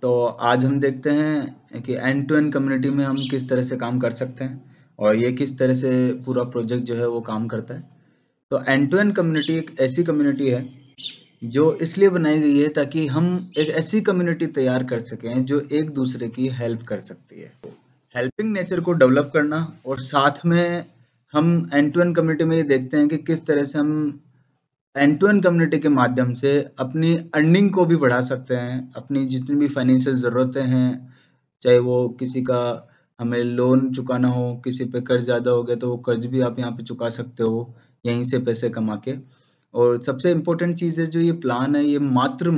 तो आज हम देखते हैं कि एंड टू एंड कम्युनिटी में हम किस तरह से काम कर सकते हैं और ये किस तरह से पूरा प्रोजेक्ट जो है वो काम करता है। तो एंड टू एंड कम्युनिटी एक ऐसी कम्युनिटी है जो इसलिए बनाई गई है ताकि हम एक ऐसी कम्युनिटी तैयार कर सकें जो एक दूसरे की हेल्प कर सकती है। हेल्पिंग नेचर को डेवलप करना और साथ में हम एंड टू एंड कम्युनिटी में ये देखते हैं कि किस तरह से हम एंड टू एंड कम्युनिटी के माध्यम से अपनी अर्निंग को भी बढ़ा सकते हैं। अपनी जितनी भी फाइनेंशियल ज़रूरतें हैं, चाहे वो किसी का हमें लोन चुकाना हो, किसी पे कर्ज ज़्यादा हो गया तो वो कर्ज भी आप यहाँ पे चुका सकते हो यहीं से पैसे कमा के। और सबसे इम्पोर्टेंट चीज़ है जो ये प्लान है, ये मात्र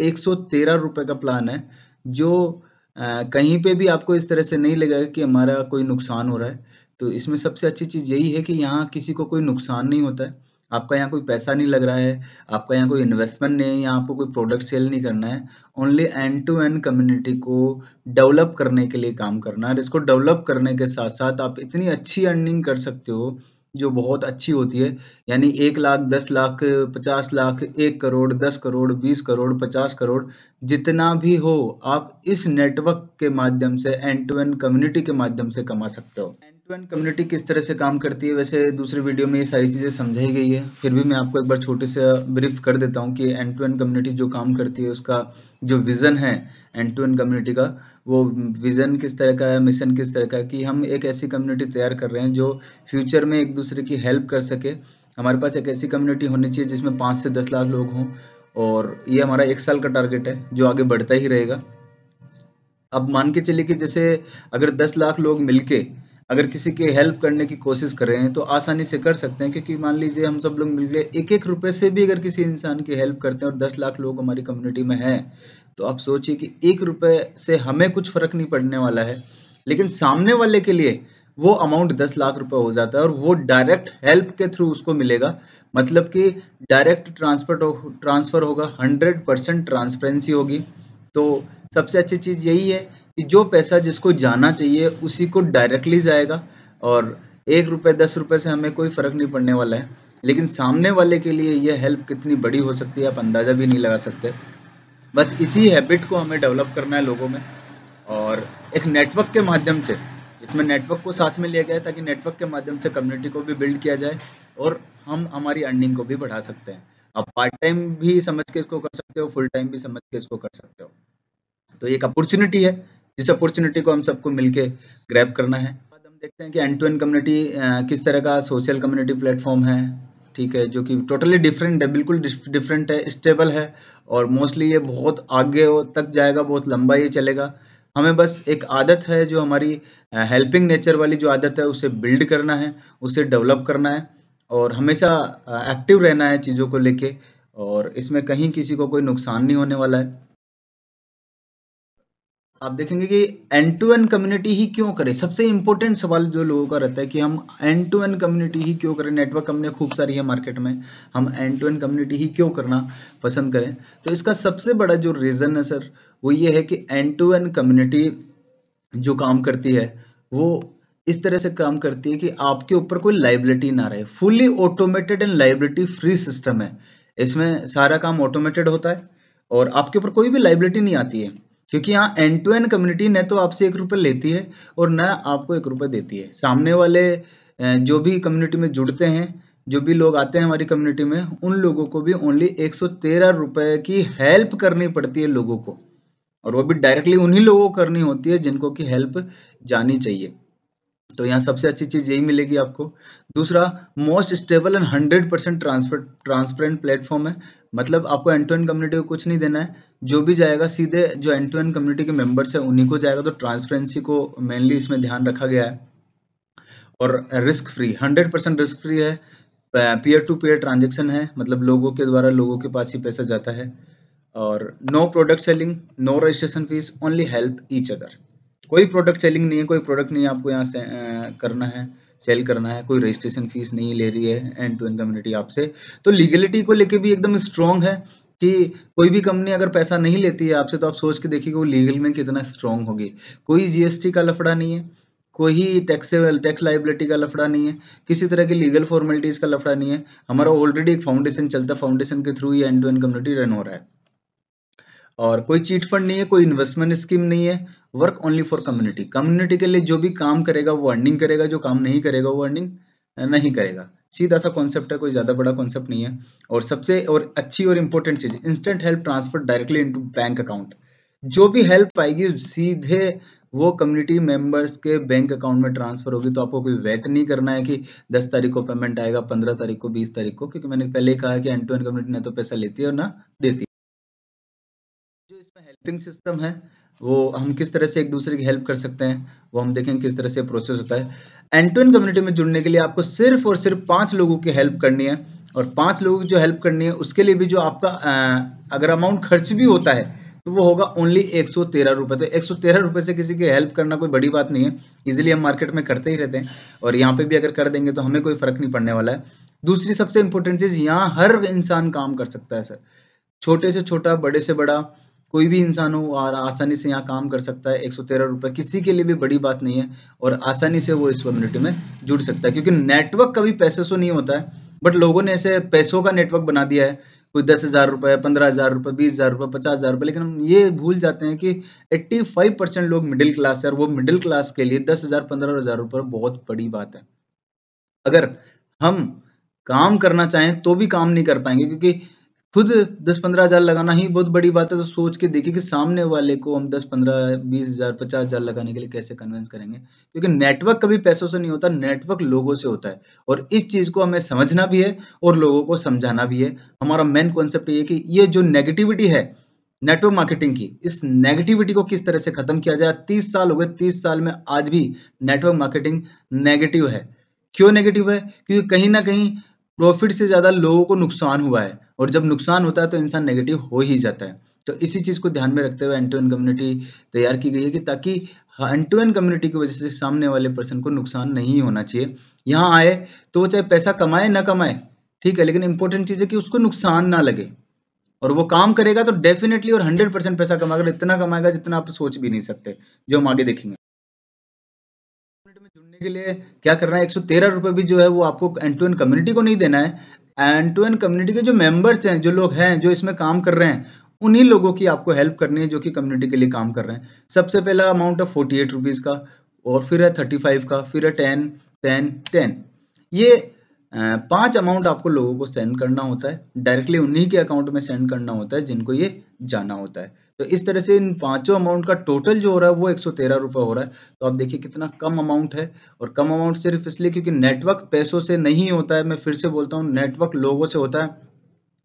113 रुपए का प्लान है जो कहीं पे भी आपको इस तरह से नहीं लगेगा कि हमारा कोई नुकसान हो रहा है। तो इसमें सबसे अच्छी चीज़ यही है कि यहाँ किसी को कोई नुकसान नहीं होता है। आपका यहाँ कोई पैसा नहीं लग रहा है, आपका यहाँ कोई इन्वेस्टमेंट नहीं है, यहाँ आपको कोई प्रोडक्ट सेल नहीं करना है। Only end to end community को डेवलप करने के लिए काम करना है और इसको डेवलप करने के साथ-साथ आप इतनी अच्छी अर्निंग कर सकते हो, जो बहुत अच्छी होती है। यानी 1 लाख, 10 लाख, 50 लाख, 1 करोड़, 10 करोड़, 20 करोड़, 50 करोड़ जितना भी हो, आप इस नेटवर्क के माध्यम से एंड टू एंड कम्युनिटी के माध्यम से कमा सकते हो। एंड टू एंड कम्युनिटी किस तरह से काम करती है, वैसे दूसरी वीडियो में ये सारी चीज़ें समझाई गई है। फिर भी मैं आपको एक बार छोटे से ब्रीफ कर देता हूँ कि एंड टू एंड कम्युनिटी जो काम करती है उसका जो विज़न है एंड टू एंड कम्युनिटी का, वो विज़न किस तरह का है, मिशन किस तरह का है कि हम एक ऐसी कम्युनिटी तैयार कर रहे हैं जो फ्यूचर में एक दूसरे की हेल्प कर सके। हमारे पास एक ऐसी कम्युनिटी होनी चाहिए जिसमें 5 से 10 लाख लोग हों और ये हमारा 1 साल का टारगेट है जो आगे बढ़ता ही रहेगा। अब मान के चलिए कि जैसे अगर 10 लाख लोग मिलके अगर किसी की हेल्प करने की कोशिश कर रहे हैं तो आसानी से कर सकते हैं, क्योंकि मान लीजिए हम सब लोग मिलके एक-एक रुपए से भी अगर किसी इंसान की हेल्प करते हैं और 10 लाख लोग हमारी कम्युनिटी में हैं, तो आप सोचिए कि 1 रुपए से हमें कुछ फ़र्क नहीं पड़ने वाला है, लेकिन सामने वाले के लिए वो अमाउंट 10 लाख रुपए हो जाता है और वो डायरेक्ट हेल्प के थ्रू उसको मिलेगा। मतलब कि डायरेक्ट ट्रांसफ़र होगा, 100% ट्रांसपेरेंसी होगी। तो सबसे अच्छी चीज़ यही है कि जो पैसा जिसको जाना चाहिए उसी को डायरेक्टली जाएगा और 1 रुपए 10 रुपए से हमें कोई फ़र्क नहीं पड़ने वाला है। लेकिन सामने वाले के लिए ये हेल्प कितनी बड़ी हो सकती है आप अंदाज़ा भी नहीं लगा सकते। बस इसी हैबिट को हमें डेवलप करना है लोगों में और एक नेटवर्क के माध्यम से, इसमें नेटवर्क को साथ में लिया गया है ताकि नेटवर्क के माध्यम से कम्युनिटी को भी बिल्ड किया जाए और हम हमारी अर्निंग को भी बढ़ा सकते हैं। आप पार्ट टाइम भी समझ के इसको कर सकते हो, फुल टाइम भी समझ के इसको कर सकते हो। तो ये एक अपॉर्चुनिटी है, जिस अपॉर्चुनिटी को हम सबको मिलके ग्रैब करना है। बाद हम देखते हैं कि एंड टू एंड कम्युनिटी किस तरह का सोशल कम्युनिटी प्लेटफॉर्म है, ठीक है, जो कि टोटली डिफरेंट है, बिल्कुल डिफरेंट है, स्टेबल है और मोस्टली ये बहुत आगे तक जाएगा, बहुत लंबा ये चलेगा। हमें बस एक आदत है जो हमारी हेल्पिंग नेचर वाली जो आदत है उसे बिल्ड करना है, उसे डेवलप करना है और हमेशा एक्टिव रहना है चीज़ों को लेके और इसमें कहीं किसी को कोई नुकसान नहीं होने वाला है। आप देखेंगे कि एंड टू एंड कम्युनिटी ही क्यों करें। सबसे इंपॉर्टेंट सवाल जो लोगों का रहता है कि हम एंड टू एंड कम्युनिटी ही क्यों करें। नेटवर्क कंपनियां खूब सारी है मार्केट में, हम एंड टू एंड कम्युनिटी ही क्यों करना पसंद करें। तो इसका सबसे बड़ा जो रीज़न है सर, वो ये है कि एंड टू एंड कम्युनिटी जो काम करती है वो इस तरह से काम करती है कि आपके ऊपर कोई लाइबिलिटी ना रहे। Fully automated and liability free system है। इसमें सारा काम ऑटोमेटेड होता है और आपके ऊपर कोई भी लाइबिलिटी नहीं आती है, क्योंकि यहाँ एंड टू एंड कम्युनिटी न तो आपसे 1 रुपए लेती है और न आपको 1 रुपए देती है। सामने वाले जो भी कम्युनिटी में जुड़ते हैं, जो भी लोग आते हैं हमारी कम्युनिटी में, उन लोगों को भी ओनली 113 रुपए की हेल्प करनी पड़ती है लोगों को, और वो भी डायरेक्टली उन्हीं लोगों को करनी होती है जिनको की हेल्प जानी चाहिए। तो यहाँ सबसे अच्छी चीज़ यही मिलेगी आपको। दूसरा, most stable and 100% transparent platform है। मतलब आपको एंड टू एंड कम्युनिटी को कुछ नहीं देना है, जो भी जाएगा सीधे जो एंड टू एंड कम्युनिटी के मेंबर्स है उन्हीं को जाएगा। तो ट्रांसपेरेंसी को मेनली इसमें ध्यान रखा गया है और रिस्क फ्री, 100% रिस्क फ्री है। पीयर टू पीयर ट्रांजेक्शन है, मतलब लोगों के द्वारा लोगों के पास ही पैसा जाता है और no product selling, no registration fees, only help each other. कोई प्रोडक्ट सेलिंग नहीं है, कोई प्रोडक्ट नहीं आपको यहाँ से करना है, सेल करना है, कोई रजिस्ट्रेशन फीस नहीं ले रही है एंड टू एंड कम्युनिटी आपसे। तो लीगलिटी को लेके भी एकदम स्ट्रॉन्ग है कि कोई भी कंपनी अगर पैसा नहीं लेती है आपसे तो आप सोच के देखिए वो लीगल में कितना स्ट्रॉन्ग होगी। कोई जीएसटी का लफड़ा नहीं है, कोई टैक्स लाइबिलिटी का लफड़ा नहीं है, किसी तरह की लीगल फॉर्मेलिटीज का लफड़ा नहीं है। हमारा ऑलरेडी एक फाउंडेशन चलता है, फाउंडेशन के थ्रू ये end to end community run हो रहा है। और कोई चीट फंड नहीं है, कोई इन्वेस्टमेंट स्कीम नहीं है। Work only for community. Community के लिए जो भी काम करेगा वो अर्निंग करेगा, जो काम नहीं करेगा वो अर्निंग नहीं करेगा। सीधा सा कॉन्सेप्ट है, कोई ज्यादा बड़ा कॉन्सेप्ट नहीं है। और सबसे और अच्छी और इम्पोर्टेंट चीज, instant help transfer directly into bank account. जो भी हेल्प आएगी सीधे वो कम्युनिटी मेंबर्स के बैंक अकाउंट में ट्रांसफर होगी। तो आपको कोई वेट नहीं करना है कि 10 तारीख को पेमेंट आएगा, 15 तारीख को, 20 तारीख को, क्योंकि मैंने पहले ही कहा कि एंड टू एंड कम्युनिटी ना तो पैसा लेती है और ना देती है। जो इसमें हेल्पिंग सिस्टम है वो हम किस तरह से एक दूसरे की हेल्प कर सकते हैं वो हम देखेंगे किस तरह से प्रोसेस होता है। एंड टू एंड कम्युनिटी में जुड़ने के लिए आपको सिर्फ और सिर्फ 5 लोगों की हेल्प करनी है। और 5 लोगों की जो हेल्प करनी है उसके लिए भी जो आपका अगर अमाउंट खर्च भी होता है तो वो होगा ओनली 113 रुपए। तो 113 रुपए से किसी की हेल्प करना कोई बड़ी बात नहीं है, इजीली हम मार्केट में करते ही रहते हैं और यहाँ पे भी अगर कर देंगे तो हमें कोई फर्क नहीं पड़ने वाला है। दूसरी सबसे इंपॉर्टेंट चीज, यहाँ हर इंसान काम कर सकता है सर, छोटे से छोटा, बड़े से बड़ा, कोई भी इंसान हो और आसानी से यहाँ काम कर सकता है। 113 रुपए किसी के लिए भी बड़ी बात नहीं है और आसानी से वो इस कम्युनिटी में जुड़ सकता है, क्योंकि नेटवर्क कभी पैसे से नहीं होता है, बट लोगों ने ऐसे पैसों का नेटवर्क बना दिया है। कोई 10,000 रुपए, 15,000 रुपए, 20,000 रुपए, 50,000 रुपए, लेकिन हम ये भूल जाते हैं कि 85% लोग मिडिल क्लास है और वो मिडिल क्लास के लिए 10,000, 15,000 रुपए बहुत बड़ी बात है। अगर हम काम करना चाहें तो भी काम नहीं कर पाएंगे, क्योंकि खुद 10-15 हजार लगाना ही बहुत बड़ी बात है। तो सोच के देखिए कि सामने वाले को हम 10-15, 20,000, 50,000 लगाने के लिए कैसे कन्विंस करेंगे, क्योंकि नेटवर्क कभी पैसों से नहीं होता, नेटवर्क लोगों से होता है। और इस चीज को हमें समझना भी है और लोगों को समझाना भी है। हमारा मेन कॉन्सेप्ट ये है कि ये जो नेगेटिविटी है नेटवर्क मार्केटिंग की, इस नेगेटिविटी को किस तरह से खत्म किया जाए। 30 साल हो गए, 30 साल में आज भी नेटवर्क मार्केटिंग नेगेटिव है। क्यों नेगेटिव है? क्योंकि कहीं ना कहीं प्रॉफिट से ज्यादा लोगों को नुकसान हुआ है, और जब नुकसान होता है तो इंसान नेगेटिव हो ही जाता है। तो इसी चीज को ध्यान में रखते हुए एंड टू एंड कम्युनिटी तैयार की गई है कि ताकि एंड टू एंड कम्युनिटी की वजह से सामने वाले पर्सन को नुकसान नहीं होना चाहिए। यहाँ आए तो वो चाहे पैसा कमाए ना कमाए, ठीक है, लेकिन इंपॉर्टेंट चीज है कि उसको नुकसान ना लगे और वो काम करेगा तो डेफिनेटली और 100% पैसा कमाएगा, इतना कमाएगा जितना आप सोच भी नहीं सकते, जो हम आगे देखेंगे। कम्युनिटी में जुड़ने के लिए क्या करना है, 113 रुपए भी जो है वो आपको एंड टू एंड कम्युनिटी को नहीं देना है। एंड टू एंड कम्युनिटी के जो मेंबर्स हैं, जो लोग हैं जो इसमें काम कर रहे हैं, उन्हीं लोगों की आपको हेल्प करनी है जो कि कम्युनिटी के लिए काम कर रहे हैं। सबसे पहला अमाउंट है 48 रुपीज का, और फिर है 35 का, फिर है 10, 10, 10। ये 5 अमाउंट आपको लोगों को सेंड करना होता है, डायरेक्टली उन्हीं के अकाउंट में सेंड करना होता है जिनको ये जाना होता है। तो इस तरह से इन पांचों अमाउंट का टोटल जो हो रहा है वो 113 रुपए हो रहा है। तो आप देखिए कितना कम अमाउंट है, और कम अमाउंट सिर्फ इसलिए क्योंकि नेटवर्क पैसों से नहीं होता है। मैं फिर से बोलता हूँ, नेटवर्क लोगों से होता है,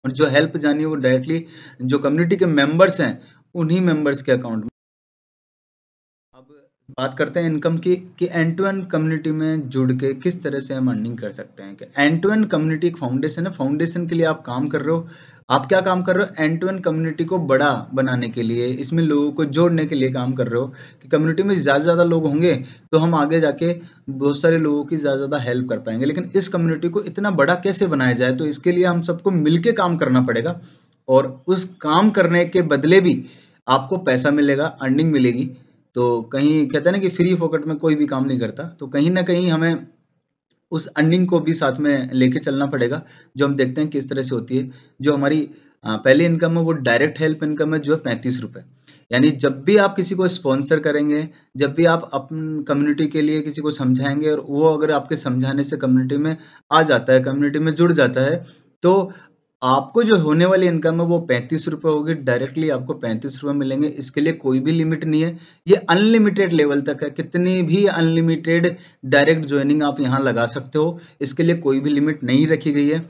और जो हेल्प जानी है वो डायरेक्टली जो कम्युनिटी के मेंबर्स हैं उन्हीं मेंबर्स के अकाउंट में। अब बात करते हैं इनकम की, कि एंड टू एंड कम्युनिटी में जुड़ के किस तरह से हम अर्निंग कर सकते हैं। कि एंड टू एंड कम्युनिटी एक फाउंडेशन है, फाउंडेशन के लिए आप काम कर रहे हो। आप क्या काम कर रहे हो? एंड टू एंड कम्युनिटी को बड़ा बनाने के लिए, इसमें लोगों को जोड़ने के लिए काम कर रहे हो कि कम्युनिटी में ज़्यादा लोग होंगे तो हम आगे जाके बहुत सारे लोगों की ज़्यादा हेल्प कर पाएंगे। लेकिन इस कम्युनिटी को इतना बड़ा कैसे बनाया जाए, तो इसके लिए हम सबको मिलके काम करना पड़ेगा, और उस काम करने के बदले भी आपको पैसा मिलेगा, अर्निंग मिलेगी। तो कहीं कहते हैं ना कि फ्री फोकट में कोई भी काम नहीं करता, तो कहीं ना कहीं हमें उस अर्निंग को भी साथ में लेके चलना पड़ेगा, जो हम देखते हैं किस तरह से होती है। जो हमारी पहली इनकम है वो डायरेक्ट हेल्प इनकम है, जो है 35 रुपए। यानी जब भी आप किसी को स्पॉन्सर करेंगे, जब भी आप अपनी कम्युनिटी के लिए किसी को समझाएंगे और वो अगर आपके समझाने से कम्युनिटी में आ जाता है, कम्युनिटी में जुड़ जाता है, तो आपको जो होने वाली इनकम है वो 35 रुपए होगी। डायरेक्टली आपको 35 रुपए मिलेंगे। इसके लिए कोई भी लिमिट नहीं है, ये अनलिमिटेड लेवल तक है। कितनी भी अनलिमिटेड डायरेक्ट ज्वाइनिंग आप यहाँ लगा सकते हो, इसके लिए कोई भी लिमिट नहीं रखी गई है।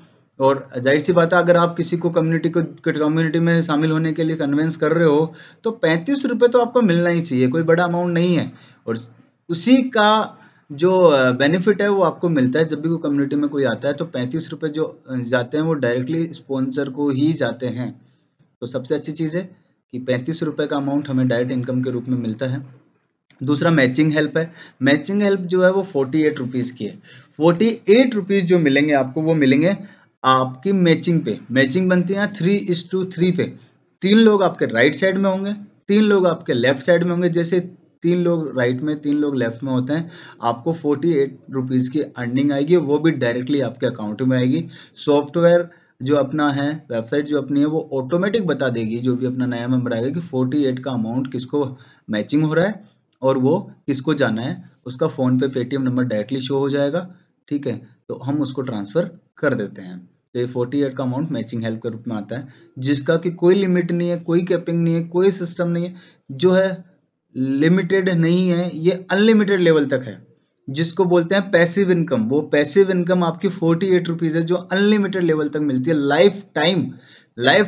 और जाहिर सी बात है, अगर आप किसी को कम्युनिटी में शामिल होने के लिए कन्विंस कर रहे हो तो 35 रुपए तो आपको मिलना ही चाहिए, कोई बड़ा अमाउंट नहीं है। और उसी का जो बेनिफिट है वो आपको मिलता है जब भी कोई कम्युनिटी में कोई आता है। तो 35 रुपए जो जाते हैं वो डायरेक्टली स्पॉन्सर को ही जाते हैं। तो सबसे अच्छी चीज़ है कि 35 रुपए का अमाउंट हमें डायरेक्ट इनकम के रूप में मिलता है। दूसरा मैचिंग हेल्प है। मैचिंग हेल्प जो है वो 48 रुपीज़ की है। 48 रुपीज़ जो मिलेंगे आपको, वो मिलेंगे आपकी मैचिंग पे। मैचिंग बनती है 3:3 पे। 3 लोग आपके राइट साइड में होंगे, 3 लोग आपके लेफ्ट साइड में होंगे। जैसे 3 लोग राइट में, 3 लोग लेफ्ट में होते हैं, आपको 48 रुपीज़ की अर्निंग आएगी, वो भी डायरेक्टली आपके अकाउंट में आएगी। सॉफ्टवेयर जो अपना है वेबसाइट जो अपनी है वो ऑटोमेटिक बता देगी, जो भी अपना नया मेंबर आएगा, कि 48 का अमाउंट किसको मैचिंग हो रहा है और वो किसको जाना है। उसका फ़ोन पे पेटीएम नंबर डायरेक्टली शो हो जाएगा, ठीक है, तो हम उसको ट्रांसफ़र कर देते हैं। तो ये 48 का अमाउंट मैचिंग हेल्प के रूप में आता है, जिसका कि कोई लिमिट नहीं है, कोई कैपिंग नहीं है, कोई सिस्टम नहीं है, जो है लिमिटेड नहीं है, ये अनलिमिटेड लेवल तक है, जिसको बोलते हैं पैसिव इनकम। वो पैसिव इनकम आपकी 48 रुपीज़ है, जो अनलिमिटेड लेवल तक मिलती है, लाइफ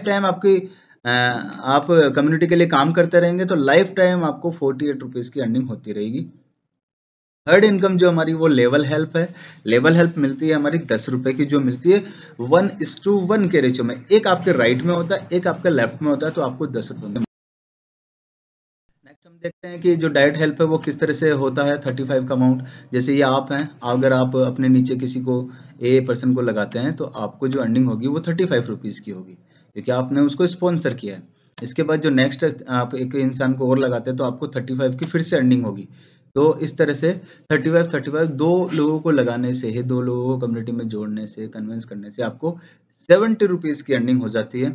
टाइम आपकी आप कम्युनिटी के लिए काम करते रहेंगे तो लाइफ टाइम आपको 48 रुपीज़ की अर्निंग होती रहेगी। थर्ड इनकम जो हमारी वो लेवल हेल्प है। लेवल हेल्प मिलती है हमारी 10 रुपए की, जो मिलती है 1:1 के रेशियो में। एक आपके राइट में होता है, एक आपके लेफ्ट में होता है, तो आपको 10 रुपए में। नेक्स्ट हम देखते हैं कि जो डायरेक्ट हेल्प है वो किस तरह से होता है। 35 का अमाउंट, जैसे ये आप हैं, अगर आप अपने नीचे किसी को पर्सन को लगाते हैं तो आपको जो अर्निंग होगी वो 35 रुपीज़ की होगी, क्योंकि आपने उसको स्पॉन्सर किया है। इसके बाद जो नेक्स्ट आप एक इंसान को और लगाते हैं तो आपको 35 की फिर से अर्निंग होगी। तो इस तरह से 35 दो लोगों को लगाने से ही, दो लोगों को कम्युनिटी में जोड़ने से, कन्विंस करने से आपको 70 रुपीज़ की अर्निंग हो जाती है।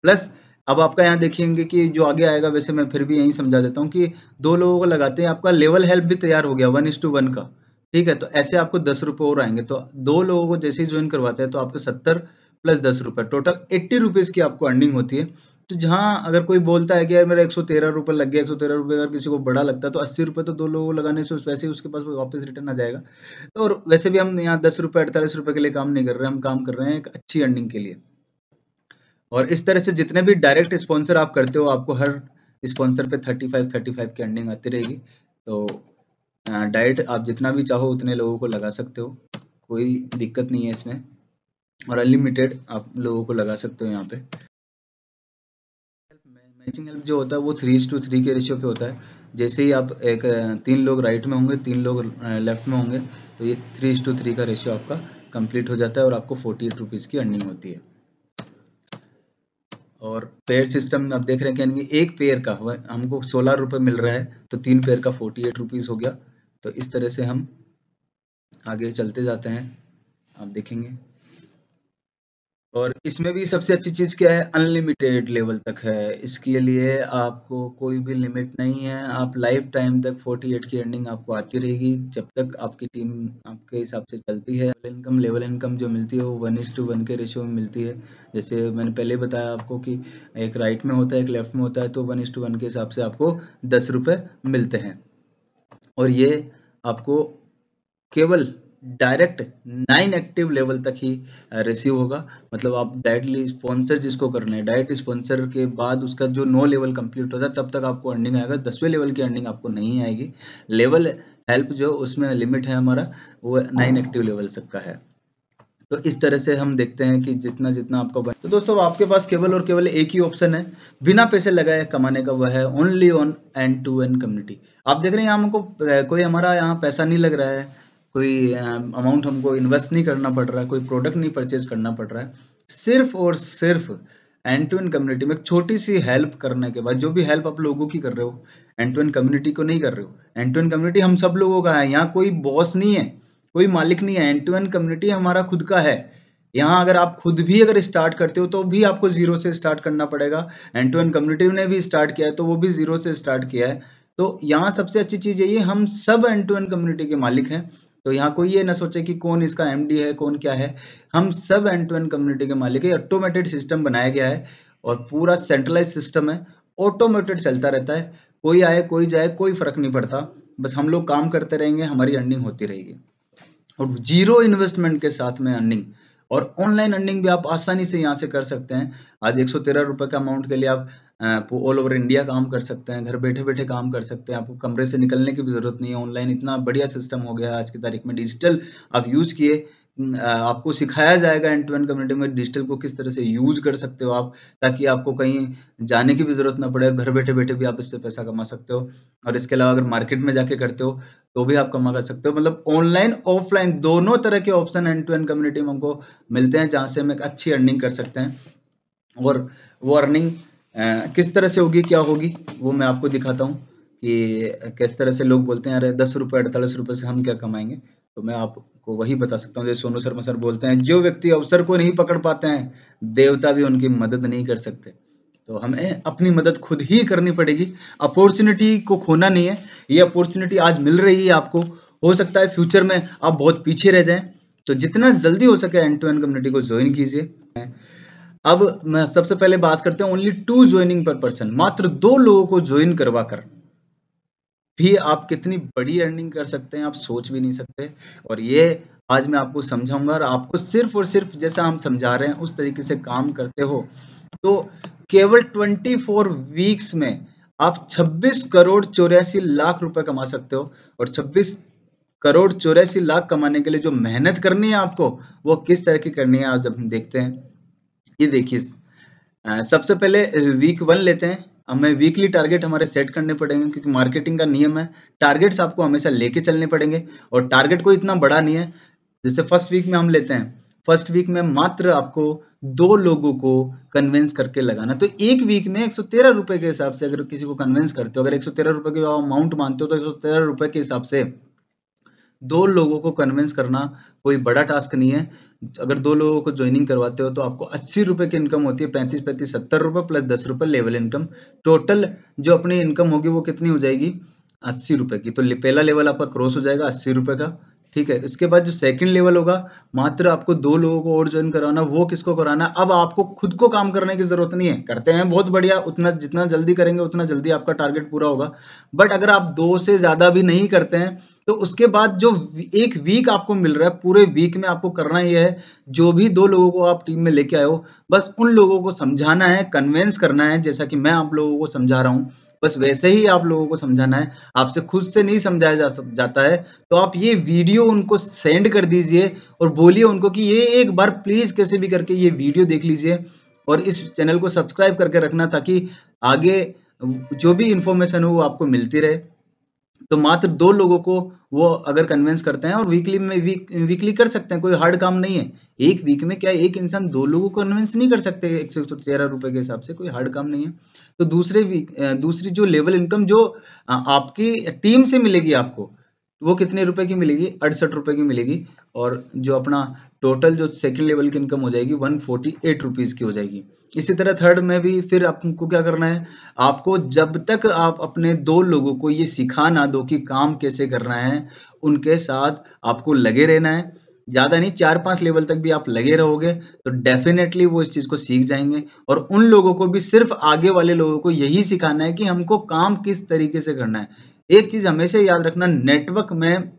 प्लस अब आपका यहाँ देखेंगे कि जो आगे आएगा, वैसे मैं फिर भी यही समझा देता हूँ कि दो लोगों को लगाते हैं, आपका लेवल हेल्प भी तैयार हो गया 1:1 का, ठीक है। तो ऐसे आपको 10 रुपये और आएंगे, तो दो लोगों को जैसे ही ज्वाइन करवाते हैं तो आपको 70 प्लस 10 रुपये, टोटल 80 रुपीज़ की आपको अर्निंग होती है। तो जहाँ अगर कोई बोलता है कि यार मेरा 113 रुपये लग गया, 113 रुपये अगर किसी को बड़ा लगता है तो 80 रुपये तो दो लोगों को लगाने से वैसे ही उसके पास वापस रिटर्न आ जाएगा। तो और वैसे भी हम यहाँ 10 रुपये 48 रुपये के लिए काम नहीं कर रहे हैं, हम काम कर रहे हैं एक अच्छी अर्निंग के लिए। और इस तरह से जितने भी डायरेक्ट स्पॉन्सर आप करते हो, आपको हर स्पॉन्सर पे 35 की अर्निंग आती रहेगी। तो डायरेक्ट आप जितना भी चाहो उतने लोगों को लगा सकते हो, कोई दिक्कत नहीं है इसमें, और अनलिमिटेड आप लोगों को लगा सकते हो यहाँ पे। मैचिंग हेल्प जो होता है वो 3:3 के रेशियो पे होता है। जैसे ही आप एक 3 लोग राइट में होंगे, 3 लोग लेफ्ट में होंगे, तो ये 3:3 का रेशियो आपका कंप्लीट हो जाता है और आपको 48 रुपीज़ की अर्निंग होती है। और पेयर सिस्टम आप देख रहे हैं कि एक पेयर का हमको 16 रुपये मिल रहा है, तो 3 पेयर का 48 रुपीज़ हो गया। तो इस तरह से हम आगे चलते जाते हैं, आप देखेंगे। और इसमें भी सबसे अच्छी चीज़ क्या है, अनलिमिटेड लेवल तक है। इसके लिए आपको कोई भी लिमिट नहीं है, आप लाइफ टाइम तक 48 की अर्निंग आपको आती रहेगी, जब तक आपकी टीम आपके हिसाब से चलती है। लेवल इनकम जो मिलती है वो 1:1 के रेशियो में मिलती है। जैसे मैंने पहले बताया आपको कि एक राइट में होता है, एक लेफ्ट में होता है, तो 1:1 के हिसाब से आपको 10 रुपये मिलते हैं। और ये आपको केवल डायरेक्ट 9 एक्टिव लेवल तक ही रिसीव होगा। मतलब आप डायरेक्टली स्पॉन्सर जिसको करना है, डायरेक्ट स्पॉन्सर के बाद उसका जो 9 लेवल कंप्लीट होता है तब तक आपको अर्निंग आएगा। 10वें लेवल की अर्निंग आपको नहीं आएगी। लेवल हेल्प जो उसमें लिमिट है हमारा, वो 9 एक्टिव लेवल तक का है। तो इस तरह से हम देखते हैं कि जितना जितना आपका तो दोस्तों आपके पास केवल और केवल एक ही ऑप्शन है बिना पैसे लगाए कमाने का, वह है ओनली ऑन N2N कम्युनिटी। आप देख रहे हैं यहाँ हमको कोई हमारा यहाँ पैसा नहीं लग रहा है, कोई अमाउंट हमको इन्वेस्ट नहीं करना पड़ रहा है, कोई प्रोडक्ट नहीं परचेज करना पड़ रहा है। सिर्फ और सिर्फ N2N कम्युनिटी में एक छोटी सी हेल्प करने के बाद, जो भी हेल्प आप लोगों की कर रहे हो, N2N कम्युनिटी को नहीं कर रहे हो। N2N कम्युनिटी हम सब लोगों का है, यहाँ कोई बॉस नहीं है, कोई मालिक नहीं है। N2N कम्युनिटी हमारा खुद का है। यहाँ अगर आप खुद भी अगर स्टार्ट करते हो तो भी आपको जीरो से स्टार्ट करना पड़ेगा। N2N कम्युनिटी ने भी स्टार्ट किया है तो वो भी जीरो से स्टार्ट किया है। तो यहाँ सबसे अच्छी चीज़ यही है, हम सब N2N कम्युनिटी के मालिक हैं। तो यहाँ कोई ये ना सोचे कि कौन इसका MD है, कौन क्या है। हम सब N2N कम्युनिटी के मालिक है। ऑटोमेटेड सिस्टम बनाया गया है और पूरा सेंट्रलाइज सिस्टम है, ऑटोमेटेड चलता रहता है। कोई आए कोई जाए कोई फर्क नहीं पड़ता, बस हम लोग काम करते रहेंगे, हमारी अर्निंग होती रहेगी और जीरो इन्वेस्टमेंट के साथ में अर्निंग। और ऑनलाइन अर्निंग भी आप आसानी से यहाँ से कर सकते हैं। आज 113 रुपये का अमाउंट के लिए आप ऑल ओवर इंडिया काम कर सकते हैं, घर बैठे बैठे काम कर सकते हैं। आपको कमरे से निकलने की भी ज़रूरत नहीं है। ऑनलाइन इतना बढ़िया सिस्टम हो गया है आज की तारीख में। डिजिटल आप यूज़ किए, आपको सिखाया जाएगा N2N कम्युनिटी में डिजिटल को किस तरह से यूज कर सकते हो आप, ताकि आपको कहीं जाने की भी ज़रूरत ना पड़े। घर बैठे बैठे भी आप इससे पैसा कमा सकते हो। और इसके अलावा अगर मार्केट में जाके करते हो तो भी आप कमा कर सकते हो। मतलब ऑनलाइन ऑफलाइन दोनों तरह के ऑप्शन N2N कम्युनिटी में हमको मिलते हैं, जहाँ से हम एक अच्छी अर्निंग कर सकते हैं। और वो अर्निंग किस तरह से होगी, क्या होगी, वो मैं आपको दिखाता हूँ कि किस तरह से लोग बोलते हैं अरे 10 रुपये 48 रुपये से हम क्या कमाएंगे। तो मैं आप आपको वही बता सकता हूँ, जैसे सोनू शर्मा सर बोलते हैं, जो व्यक्ति अवसर को नहीं पकड़ पाते हैं, देवता भी उनकी मदद नहीं कर सकते। तो हमें अपनी मदद खुद ही करनी पड़ेगी। अपॉर्चुनिटी को खोना नहीं है। ये अपॉर्चुनिटी आज मिल रही है आपको, हो सकता है फ्यूचर में आप बहुत पीछे रह जाएं, तो जितना जल्दी हो सके एंड टू एंड कम्युनिटी को ज्वाइन कीजिए। अब मैं सबसे पहले बात करते हैं ओनली 2 ज्वाइनिंग पर पर्सन, मात्र 2 लोगों को ज्वाइन करवा कर भी आप कितनी बड़ी अर्निंग कर सकते हैं, आप सोच भी नहीं सकते। और ये आज मैं आपको समझाऊंगा, और आपको सिर्फ और सिर्फ जैसा हम समझा रहे हैं उस तरीके से काम करते हो तो केवल 24 वीक्स में आप 26 करोड़ 84 लाख रुपए कमा सकते हो। और 26 करोड़ 84 लाख कमाने के लिए जो मेहनत करनी है आपको, वो किस तरह की करनी है आज हम देखते हैं। ये देखिए, सबसे पहले वीक 1 लेते हैं। हमें वीकली टारगेट हमारे सेट करने पड़ेंगे, क्योंकि मार्केटिंग का नियम है, टारगेट्स आपको हमेशा लेके चलने पड़ेंगे। और टारगेट कोई इतना बड़ा नहीं है। जैसे फर्स्ट वीक में हम लेते हैं, फर्स्ट वीक में मात्र आपको 2 लोगों को कन्विंस करके लगाना। तो एक वीक में 113 रुपए के हिसाब से अगर किसी को कन्विंस करते हो, अगर 113 रुपए के अमाउंट मानते हो, तो 113 रुपए के हिसाब से 2 लोगों को कन्विंस करना कोई बड़ा टास्क नहीं है। अगर 2 लोगों को ज्वाइनिंग करवाते हो तो आपको 80 रुपए की इनकम होती है, 35 70 रुपए प्लस 10 रुपए लेवल इनकम। टोटल जो अपनी इनकम होगी वो कितनी हो जाएगी, 80 रुपए की। तो पहला लेवल आपका क्रॉस हो जाएगा 80 रुपए का, ठीक है। इसके बाद जो सेकंड लेवल होगा, मात्र आपको 2 लोगों को और ज्वाइन कराना। वो किसको कराना, अब आपको खुद को काम करने की जरूरत नहीं है। करते हैं बहुत बढ़िया, उतना जितना जल्दी करेंगे उतना जल्दी आपका टारगेट पूरा होगा। बट अगर आप 2 से ज्यादा भी नहीं करते हैं, तो उसके बाद जो एक वीक आपको मिल रहा है, पूरे वीक में आपको करना ये है, जो भी 2 लोगों को आप टीम में लेके आए हो, बस उन लोगों को समझाना है, कन्विंस करना है। जैसा कि मैं आप लोगों को समझा रहा हूँ, बस वैसे ही आप लोगों को समझाना है। आपसे खुद से नहीं समझाया जाता है। तो आप ये वीडियो उनको सेंड कर दीजिए और बोलिए उनको कि ये एक बार प्लीज कैसे भी करके ये वीडियो देख लीजिए, और इस चैनल को सब्सक्राइब करके रखना, ताकि आगे जो भी इंफॉर्मेशन हो वो आपको मिलती रहे। तो मात्र 2 लोगों को वो अगर कन्विंस करते हैं, और वीकली कर सकते हैं, कोई हार्ड काम नहीं है। एक वीक में क्या एक इंसान 2 लोगों को कन्विंस नहीं कर सकते 113 रुपए के हिसाब से, कोई हार्ड काम नहीं है। तो दूसरी जो लेवल इनकम जो आपकी टीम से मिलेगी आपको, वो कितने रुपए की मिलेगी, 68 रुपए की मिलेगी। और जो अपना टोटल जो सेकंड लेवल की इनकम हो जाएगी 148 रुपीज की हो जाएगी। इसी तरह थर्ड में भी फिर आपको क्या करना है, आपको जब तक आप अपने 2 लोगों को ये सिखा ना दो कि काम कैसे करना है, उनके साथ आपको लगे रहना है। ज्यादा नहीं, 4-5 लेवल तक भी आप लगे रहोगे तो डेफिनेटली वो इस चीज को सीख जाएंगे। और उन लोगों को भी, सिर्फ आगे वाले लोगों को यही सिखाना है कि हमको काम किस तरीके से करना है। एक चीज हमेशा याद रखना, नेटवर्क में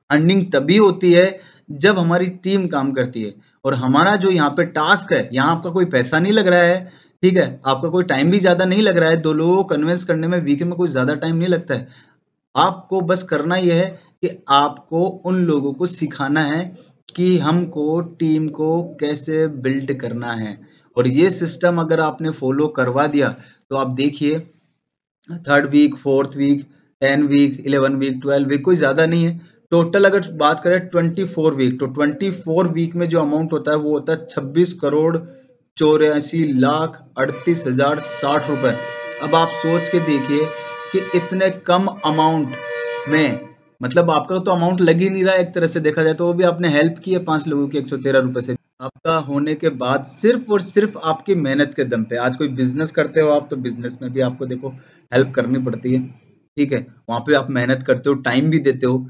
अर्निंग तभी होती है जब हमारी टीम काम करती है। और हमारा जो यहाँ पे टास्क है, यहाँ आपका कोई पैसा नहीं लग रहा है, ठीक है, आपका कोई टाइम भी ज्यादा नहीं लग रहा है। 2 लोगों को कन्विंस करने में वीक में कोई ज्यादा टाइम नहीं लगता है। आपको बस करना यह है कि आपको उन लोगों को सिखाना है कि हमको टीम को कैसे बिल्ड करना है। और ये सिस्टम अगर आपने फॉलो करवा दिया, तो आप देखिए, third week, fourth week, 10 week, 11 week, 12 week, कोई ज्यादा नहीं है। टोटल अगर बात करें 24 वीक, तो 24 वीक में जो अमाउंट होता है वो होता है 26 करोड़ 84 लाख 38,060 रुपए। अब आप सोच के देखिए कि इतने कम अमाउंट में, मतलब आपका तो अमाउंट लग ही नहीं रहा है एक तरह से देखा जाए, तो वो भी आपने हेल्प की है 5 लोगों की 113 रुपए से। आपका होने के बाद सिर्फ और सिर्फ आपकी मेहनत के दम पे, आज कोई बिजनेस करते हो आप, तो बिजनेस में भी आपको देखो हेल्प करनी पड़ती है, ठीक है, वहां पे आप मेहनत करते हो, टाइम भी देते हो।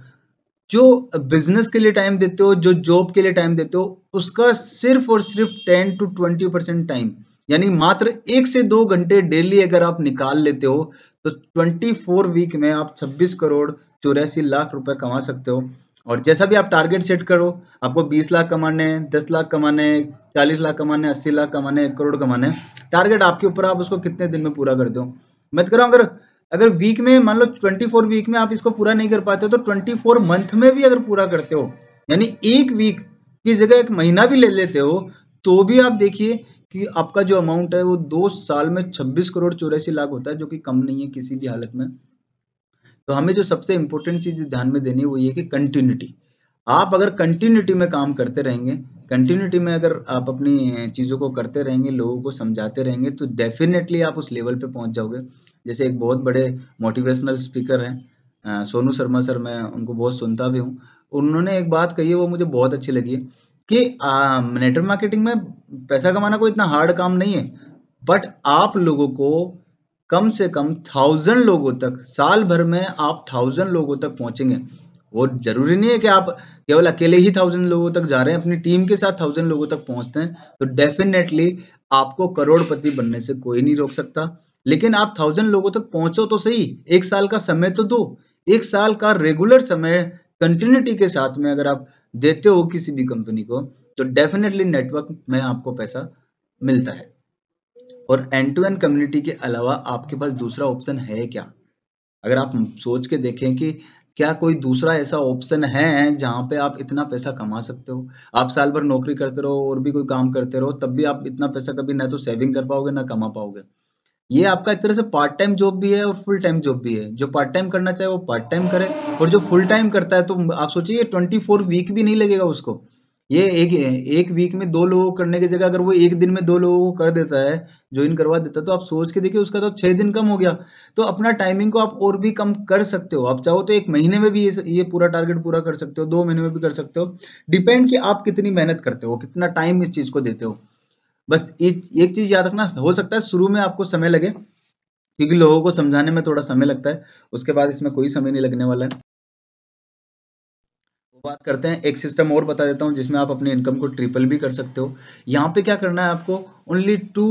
जो बिजनेस के लिए टाइम देते हो, जो जॉब के लिए टाइम देते हो, उसका सिर्फ और सिर्फ 10 to 20% टाइम, यानी मात्र 1 से 2 घंटे डेली अगर आप निकाल लेते हो, तो 24 वीक में आप 26 करोड़ 84 लाख रुपए कमा सकते हो। और जैसा भी आप टारगेट सेट करो, आपको 20 लाख कमाने हैं, 10 लाख कमाने हैं, 40 लाख कमाने हैं, 80 लाख कमाने हैं, 1 करोड़ कमाने हैं, टारगेट आपके ऊपर, आप उसको कितने दिन में पूरा करते हो। मैं कह रहा हूँ, अगर अगर वीक में मान लो 24 वीक में आप इसको पूरा नहीं कर पाते, तो 24 मंथ में भी अगर पूरा करते हो, यानी एक वीक की जगह 1 महीना भी ले लेते हो, तो भी आप देखिए कि आपका जो अमाउंट है वो 2 साल में 26 करोड़ 84 लाख होता है, जो कि कम नहीं है किसी भी हालत में। तो हमें जो सबसे इंपॉर्टेंट चीज ध्यान में देनी है वो ये कि कंटिन्यूटी। आप अगर कंटिन्यूटी में काम करते रहेंगे, कंटिन्यूटी में अगर आप अपनी चीजों को करते रहेंगे, लोगों को समझाते रहेंगे, तो डेफिनेटली आप उस लेवल पे पहुंच जाओगे। जैसे एक बहुत बड़े मोटिवेशनल स्पीकर हैं, सोनू शर्मा सर, मैं उनको बहुत सुनता भी हूँ। उन्होंने एक बात कही है, वो मुझे बहुत अच्छी लगी है कि नेटवर्क मार्केटिंग में पैसा कमाना कोई इतना हार्ड काम नहीं है, बट आप लोगों को कम से कम 1000 लोगों तक, साल भर में आप 1000 लोगों तक पहुंचेंगे। वो जरूरी नहीं है कि आप केवल अकेले ही 1000 लोगों तक जा रहे हैं, अपनी टीम के साथ 1000 लोगों तक पहुंचते हैं तो डेफिनेटली आपको करोड़पति बनने से कोई नहीं रोक सकता। लेकिन आप 1000 लोगों तक पहुंचो तो सही, 1 साल का समय तो दो। 1 साल का रेगुलर समय कंटिन्यूटी के साथ में अगर आप देते हो किसी भी कंपनी को, तो डेफिनेटली नेटवर्क में आपको पैसा मिलता है। और एंड टू एंड कम्युनिटी के अलावा आपके पास दूसरा ऑप्शन है क्या? अगर आप सोच के देखें कि क्या कोई दूसरा ऐसा ऑप्शन है जहां पे आप इतना पैसा कमा सकते हो? आप साल भर नौकरी करते रहो और भी कोई काम करते रहो, तब भी आप इतना पैसा कभी ना तो सेविंग कर पाओगे ना कमा पाओगे। ये आपका एक तरह से पार्ट टाइम जॉब भी है और फुल टाइम जॉब भी है। जो पार्ट टाइम करना चाहे वो पार्ट टाइम करे, और जो फुल टाइम करता है तो आप सोचिए 24 वीक भी नहीं लगेगा उसको। ये एक वीक में 2 लोगों को करने की जगह अगर वो एक दिन में 2 लोगों को कर देता है, ज्वाइन करवा देता है, तो आप सोच के देखिए उसका तो 6 दिन कम हो गया। तो अपना टाइमिंग को आप और भी कम कर सकते हो। आप चाहो तो 1 महीने में भी ये पूरा टारगेट पूरा कर सकते हो, 2 महीने में भी कर सकते हो। डिपेंड कि आप कितनी मेहनत करते हो, कितना टाइम इस चीज को देते हो। बस एक चीज याद रखना, हो सकता है शुरू में आपको समय लगे क्योंकि लोगों को समझाने में थोड़ा समय लगता है, उसके बाद इसमें कोई समय नहीं लगने वाला है। वो बात करते हैं, एक सिस्टम और बता देता हूँ जिसमें आप अपनी इनकम को ट्रिपल भी कर सकते हो। यहाँ पे क्या करना है आपको, ओनली टू,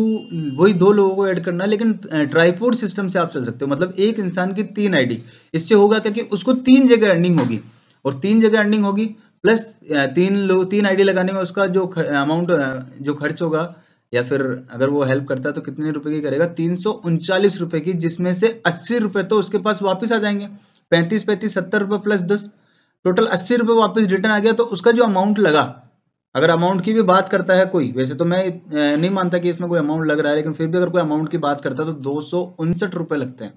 वही 2 लोगों को ऐड करना है, लेकिन ट्राइपोड सिस्टम से आप चल सकते हो। मतलब एक इंसान की 3 आईडी। इससे होगा क्या कि उसको 3 जगह अर्निंग होगी, और 3 जगह अर्निंग होगी प्लस 3 आईडी लगाने में उसका जो अमाउंट जो खर्च होगा, या फिर अगर वो हेल्प करता है तो कितने रुपए की करेगा, 339 रुपए की, जिसमें से 80 रुपए तो उसके पास वापस आ जाएंगे। 35 70 रुपए प्लस 10, टोटल 80 रुपए वापस रिटर्न आ गया। तो उसका जो अमाउंट लगा, अगर अमाउंट की भी बात करता है कोई, वैसे तो मैं नहीं मानता कि इसमें कोई अमाउंट लग रहा है, लेकिन फिर भी अगर कोई अमाउंट की बात करता है तो 259 रुपए लगते हैं।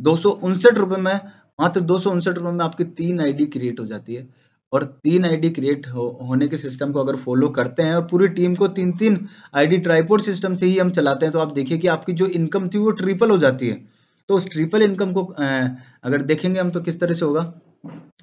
259 रुपए में, मात्र 259 रुपए में आपकी 3 आईडी क्रिएट हो जाती है। और 3 आईडी क्रिएट होने के सिस्टम को अगर फॉलो करते हैं और पूरी टीम को 3 आईडी ट्राइपोड सिस्टम से ही हम चलाते हैं, तो आप देखिए कि आपकी जो इनकम थी वो ट्रिपल हो जाती है। तो उस ट्रिपल इनकम को अगर देखेंगे हम तो किस तरह से होगा,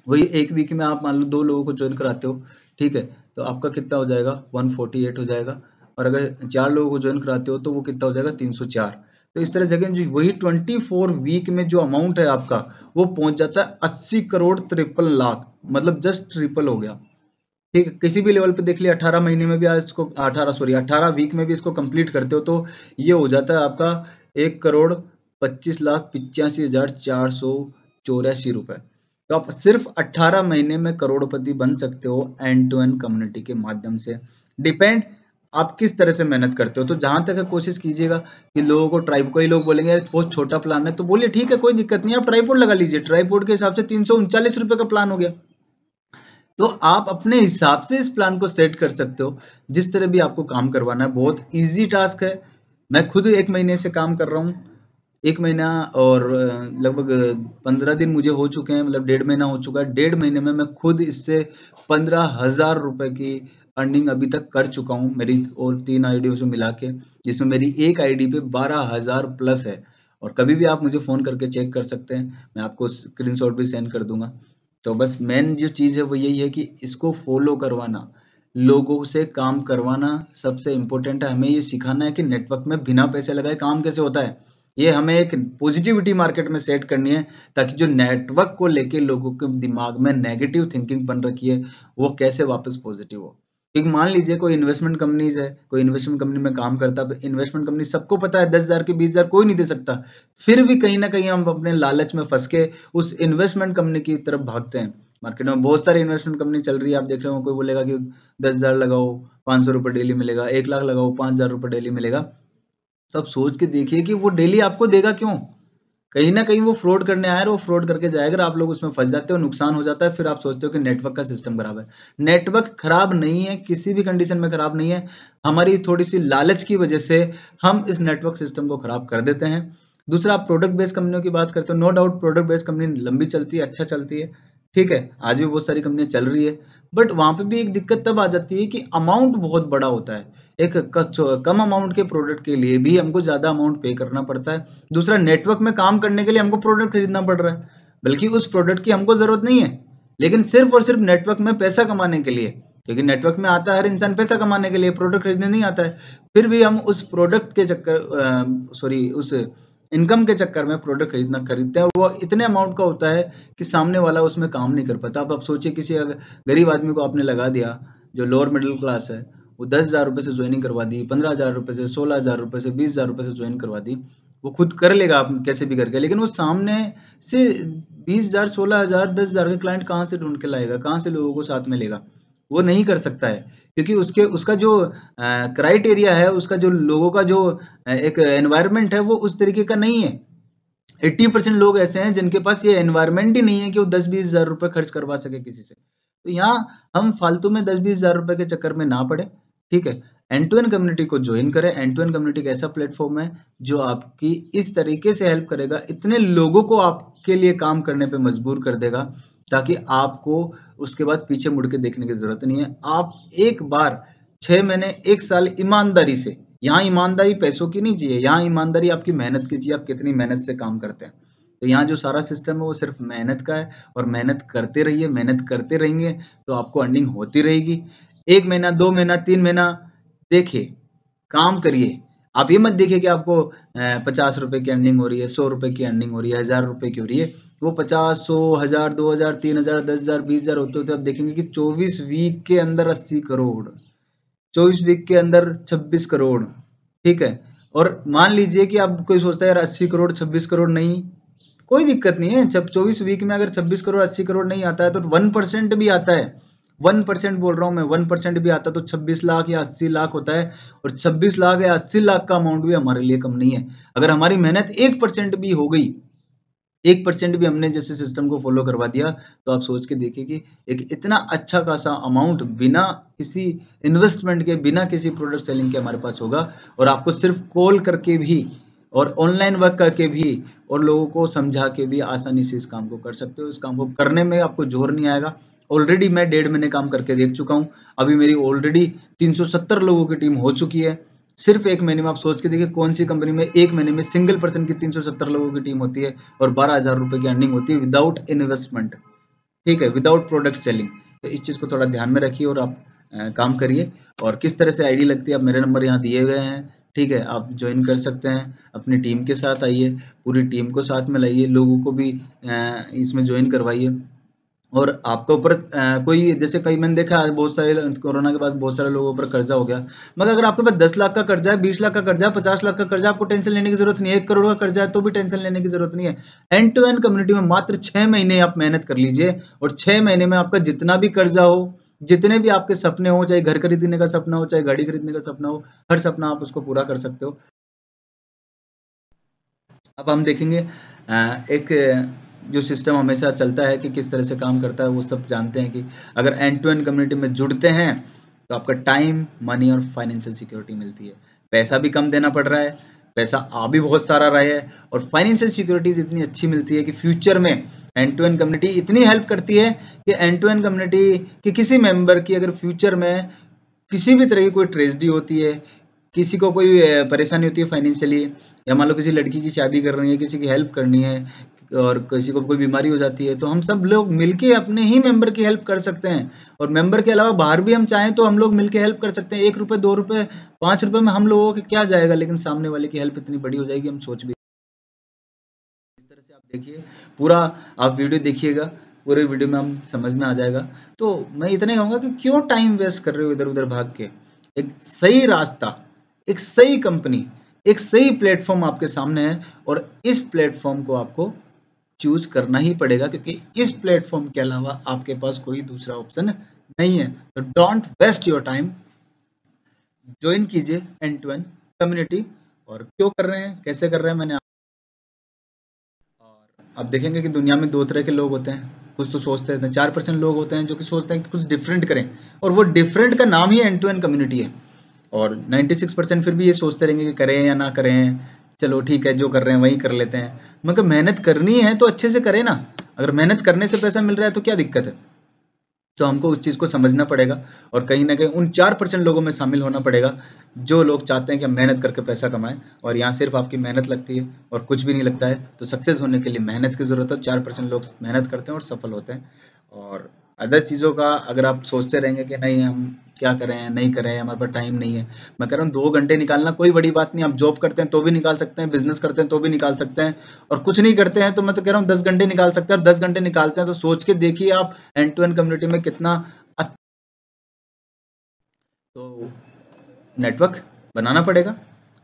वही एक वीक में आप मान लो 2 लोगों को ज्वाइन कराते हो, ठीक है, तो आपका कितना हो जाएगा, 148 हो जाएगा। और अगर 4 लोगों को ज्वाइन कराते हो तो वो कितना हो जाएगा, 304। तो इस तरह से अगेन जो वही 24 वीक में जो अमाउंट है आपका, वो पहुंच जाता है 80 करोड़ 53 लाख, मतलब जस्ट ट्रिपल हो गया। ठीक है, किसी भी लेवल पे देख लिया, 18 महीने में भी आज इसको 18 वीक में भी इसको कंप्लीट करते हो तो ये हो जाता है आपका 1,25,85,484 रुपए। तो आप सिर्फ 18 महीने में करोड़पति बन सकते हो एंड टू एंड कम्युनिटी के माध्यम से। डिपेंड आप किस तरह से मेहनत करते हो। तो जहां तक है कोशिश कीजिएगा कि लोगों को ट्राइब, कई लोग बोलेंगे यार बहुत छोटा प्लान है, तो बोलिए ठीक है कोई दिक्कत नहीं, आप ट्राइपोड लगा लीजिए। ट्राइपोड के हिसाब से 339 रुपए का प्लान हो गया। तो आप अपने हिसाब से इस प्लान को सेट कर सकते हो, जिस तरह भी आपको काम करवाना है। बहुत इजी टास्क है। मैं खुद 1 महीने से काम कर रहा हूँ, 1 महीना और लगभग 15 दिन मुझे हो चुके हैं, मतलब 1.5 महीना हो चुका है। 1.5 महीने में मैं खुद इससे 15,000 रुपए की अर्निंग अभी तक कर चुका हूँ, मेरी और 3 आईडियों से मिला के, जिसमें मेरी एक आईडी पे 12,000 प्लस है। और कभी भी आप मुझे फोन करके चेक कर सकते हैं, मैं आपको स्क्रीनशॉट भी सेंड कर दूंगा। तो बस मेन जो चीज है वो यही है कि इसको फॉलो करवाना, लोगों से काम करवाना सबसे इम्पोर्टेंट है। हमें ये सिखाना है कि नेटवर्क में बिना पैसे लगाए काम कैसे होता है। ये हमें एक पॉजिटिविटी मार्केट में सेट करनी है, ताकि जो नेटवर्क को लेके लोगों के दिमाग में नेगेटिव थिंकिंग बन रखी है वो कैसे वापस पॉजिटिव हो। क्योंकि मान लीजिए कोई इन्वेस्टमेंट कंपनीज है, कोई इन्वेस्टमेंट कंपनी में काम करता है, इन्वेस्टमेंट कंपनी सबको पता है 10,000 के 20,000 कोई नहीं दे सकता, फिर भी कहीं ना कहीं हम अपने लालच में फंस के उस इन्वेस्टमेंट कंपनी की तरफ भागते हैं। मार्केट में बहुत सारी इन्वेस्टमेंट कंपनी चल रही है, आप देख रहे हो, कोई बोलेगा कि 10,000 लगाओ 500 रुपये डेली मिलेगा, 1 लाख लगाओ 5,000 रुपये डेली मिलेगा। तो आप सोच के देखिए कि वो डेली आपको देगा क्यों? कहीं ना कहीं वो फ्रॉड करने आया है, वो फ्रॉड करके जाएगा। अगर आप लोग उसमें फंस जाते हो, नुकसान हो जाता है, फिर आप सोचते हो कि नेटवर्क का सिस्टम खराब है। नेटवर्क खराब नहीं है, किसी भी कंडीशन में खराब नहीं है। हमारी थोड़ी सी लालच की वजह से हम इस नेटवर्क सिस्टम को खराब कर देते हैं। दूसरा, आप प्रोडक्ट बेस्ड कंपनियों की बात करते हो, no doubt product based company लंबी चलती है, अच्छा चलती है, ठीक है, आज भी बहुत सारी कंपनियां चल रही है। बट वहां पे भी एक दिक्कत तब आ जाती है कि अमाउंट बहुत बड़ा होता है। एक कम अमाउंट के प्रोडक्ट के लिए भी हमको ज्यादा अमाउंट पे करना पड़ता है। दूसरा, नेटवर्क में काम करने के लिए हमको प्रोडक्ट खरीदना पड़ रहा है, बल्कि उस प्रोडक्ट की हमको जरूरत नहीं है, लेकिन सिर्फ और सिर्फ नेटवर्क में पैसा कमाने के लिए, क्योंकि नेटवर्क में आता है हर इंसान पैसा कमाने के लिए, प्रोडक्ट खरीदने नहीं आता है। फिर भी हम उस प्रोडक्ट के चक्कर उस इनकम के चक्कर में प्रोडक्ट खरीदते हैं, वो इतने अमाउंट का होता है कि सामने वाला उसमें काम नहीं कर पाता। अब आप सोचिए, किसी गरीब आदमी को आपने लगा दिया जो लोअर मिडिल क्लास है, वो 10,000 रुपये से ज्वाइनिंग करवा दी, 15,000 रुपये से, 16,000 रुपये से, 20,000 रुपये से ज्वाइन करवा दी, वो खुद कर लेगा आप कैसे भी करके, लेकिन वो सामने से 20,000, 16,000, 10,000 के क्लाइंट कहाँ से ढूंढ के लाएगा, कहाँ से लोगों को साथ में लेगा? वो नहीं कर सकता है, क्योंकि उसका जो क्राइटेरिया है, उसका जो लोगों का जो एक एनवायरनमेंट है, वो उस तरीके का नहीं है। 80% लोग ऐसे हैं जिनके पास ये एनवायरनमेंट ही नहीं है कि वो 10-20 हजार रुपए खर्च करवा सके किसी से। तो यहाँ हम फालतू में 10-20 हजार रुपए के चक्कर में ना पड़े, ठीक है। एंड टू एंड कम्युनिटी को ज्वाइन करें। एंड टू एंड कम्युनिटी एक ऐसा प्लेटफॉर्म है जो आपकी इस तरीके से हेल्प करेगा, इतने लोगों को आपके लिए काम करने पे मजबूर कर देगा, ताकि आपको उसके बाद पीछे मुड़ के देखने की जरूरत नहीं है। आप एक बार 6 महीने 1 साल ईमानदारी से, यहाँ ईमानदारी पैसों की नहीं चाहिए, यहाँ ईमानदारी आपकी मेहनत की चाहिए, आप कितनी मेहनत से काम करते हैं। तो यहाँ जो सारा सिस्टम है वो सिर्फ मेहनत का है, और मेहनत करते रहिए, मेहनत करते रहेंगे तो आपको अर्निंग होती रहेगी। 1 महीना, 2 महीना, 3 महीना देखिए, काम करिए। आप ये मत देखिए कि आपको 50 रुपए की अर्निंग हो रही है, 100 रुपए की अर्निंग हो रही है, 1,000 रुपए की हो रही है। वो 50, 100, 1,000, 2,000, 3,000, 10,000, 20,000 होते होते आप देखेंगे कि 24 वीक के अंदर 80 करोड़, 24 वीक के अंदर 26 करोड़, ठीक है। और मान लीजिए कि आप कोई सोचता है यार 80 करोड़ 26 करोड़ नहीं, कोई दिक्कत नहीं है। जब 24 वीक में अगर 26 करोड़ 80 करोड़ नहीं आता है तो 1% भी आता है, 1% बोल रहा हूँ मैं, 1% भी आता तो 26 लाख या 80 लाख होता है। और 26 लाख या 80 लाख का अमाउंट भी हमारे लिए कम नहीं है। अगर हमारी मेहनत 1% भी हो गई, 1% भी हमने जैसे सिस्टम को फॉलो करवा दिया, तो आप सोच के देखिए कि एक इतना अच्छा खासा अमाउंट बिना किसी इन्वेस्टमेंट के, बिना किसी प्रोडक्ट सेलिंग के हमारे पास होगा। और आपको सिर्फ कॉल करके भी और ऑनलाइन वर्क करके भी और लोगों को समझा के भी आसानी से इस काम को कर सकते हो। इस काम को करने में आपको जोर नहीं आएगा। ऑलरेडी मैं 1.5 महीने काम करके देख चुका हूँ। अभी मेरी ऑलरेडी 370 लोगों की टीम हो चुकी है। सिर्फ 1 महीने में आप सोच के देखिए, कौन सी कंपनी में 1 महीने में सिंगल पर्सन की 370 लोगों की टीम होती है और 12,000 रुपए की अर्निंग होती है विदाउट इन्वेस्टमेंट, ठीक है, विदाउट प्रोडक्ट सेलिंग। तो इस चीज़ को थोड़ा ध्यान में रखिए और आप काम करिए। और किस तरह से आईडी लगती है, आप मेरे नंबर यहाँ दिए गए हैं, ठीक है, आप ज्वाइन कर सकते हैं। अपनी टीम के साथ आइए, पूरी टीम को साथ में लाइए, लोगों को भी इसमें ज्वाइन करवाइए। और आपके ऊपर कोई, जैसे कई मैंने देखा है बहुत सारे कोरोना के बाद बहुत सारे लोगों पर कर्जा हो गया, मगर अगर आपके पास 10 लाख का कर्जा है, 20 लाख का कर्जा है, 50 लाख का कर्जा, आपको टेंशन लेने की जरूरत नहीं है। 1 करोड़ का कर्जा है तो भी टेंशन लेने की जरूरत नहीं है। एंड टू एंड कम्युनिटी में मात्र 6 महीने आप मेहनत कर लीजिए, और 6 महीने में आपका जितना भी कर्जा हो, जितने भी आपके सपने हो, चाहे घर खरीदने का सपना हो, चाहे गाड़ी खरीदने का सपना हो, हर सपना आप उसको पूरा कर सकते हो। अब हम देखेंगे एक जो सिस्टम हमेशा चलता है कि किस तरह से काम करता है, वो सब जानते हैं कि अगर एंड टू एंड कम्युनिटी में जुड़ते हैं तो आपका टाइम, मनी और फाइनेंशियल सिक्योरिटी मिलती है। पैसा भी कम देना पड़ रहा है, पैसा आ भी बहुत सारा रहा है, और फाइनेंशियल सिक्योरिटीज इतनी अच्छी मिलती है कि फ्यूचर में एंड टू एंड कम्युनिटी इतनी हेल्प करती है कि एंड टू एंड कम्युनिटी की किसी मेंबर की अगर फ्यूचर में किसी भी तरह की कोई ट्रेजेडी होती है, किसी को कोई परेशानी होती है फाइनेंशियली, या मान लो किसी लड़की की शादी कर रही है, किसी की हेल्प करनी है, और किसी को कोई बीमारी हो जाती है, तो हम सब लोग मिलके अपने ही मेंबर की हेल्प कर सकते हैं। और मेंबर के अलावा बाहर भी हम चाहें तो हम लोग मिलके हेल्प कर सकते हैं। 1 रुपये, 2 रुपये, 5 रुपये में हम लोगों के क्या जाएगा, लेकिन सामने वाले की हेल्प इतनी बड़ी हो जाएगी, हम सोच भी। इस तरह से आप देखिए, पूरा आप वीडियो देखिएगा, पूरे वीडियो में हम समझ में आ जाएगा। तो मैं इतना ही कहूँगा कि क्यों टाइम वेस्ट कर रहे हो इधर उधर भाग के। एक सही रास्ता, एक सही कंपनी, एक सही प्लेटफॉर्म आपके सामने है, और इस प्लेटफॉर्म को आपको चूज करना ही पड़ेगा, क्योंकि इस प्लेटफॉर्म के अलावा आपके पास कोई दूसरा ऑप्शन नहीं है। तो don't waste your time, join कीजिए एंड टू एंड कम्युनिटी। और क्यों कर रहे हैं, कैसे कर रहे हैं, मैंने आप देखेंगे कि दुनिया में 2 तरह के लोग होते हैं। कुछ तो सोचते हैं, 4% लोग होते हैं जो कि सोचते हैं कि कुछ डिफरेंट करें, और वो डिफरेंट का नाम ही एंड टू एंड कम्युनिटी है। और 96% फिर भी ये सोचते रहेंगे कि करें या ना करें, चलो ठीक है जो कर रहे हैं वही कर लेते हैं। मगर मेहनत करनी है तो अच्छे से करें ना। अगर मेहनत करने से पैसा मिल रहा है तो क्या दिक्कत है। तो हमको उस चीज़ को समझना पड़ेगा और कहीं न कहीं उन 4% लोगों में शामिल होना पड़ेगा, जो लोग चाहते हैं कि हम मेहनत करके पैसा कमाएँ और यहाँ सिर्फ़ आपकी मेहनत लगती है और कुछ भी नहीं लगता है। तो सक्सेस होने के लिए मेहनत की ज़रूरत है, 4% लोग मेहनत करते हैं और सफल होते हैं। और अदर चीज़ों का अगर आप सोचते रहेंगे कि नहीं हम क्या करें, नहीं करें, हमारे पास टाइम नहीं है। मैं कह रहा हूँ 2 घंटे निकालना कोई बड़ी बात नहीं, आप जॉब करते हैं तो भी निकाल सकते हैं, बिज़नेस करते हैं तो भी निकाल सकते हैं और कुछ नहीं करते हैं तो मैं तो कह रहा हूँ 10 घंटे निकाल सकते हैं और 10 घंटे निकालते हैं तो सोच के देखिए आप एंड टू एंड कम्युनिटी में कितना तो नेटवर्क बनाना पड़ेगा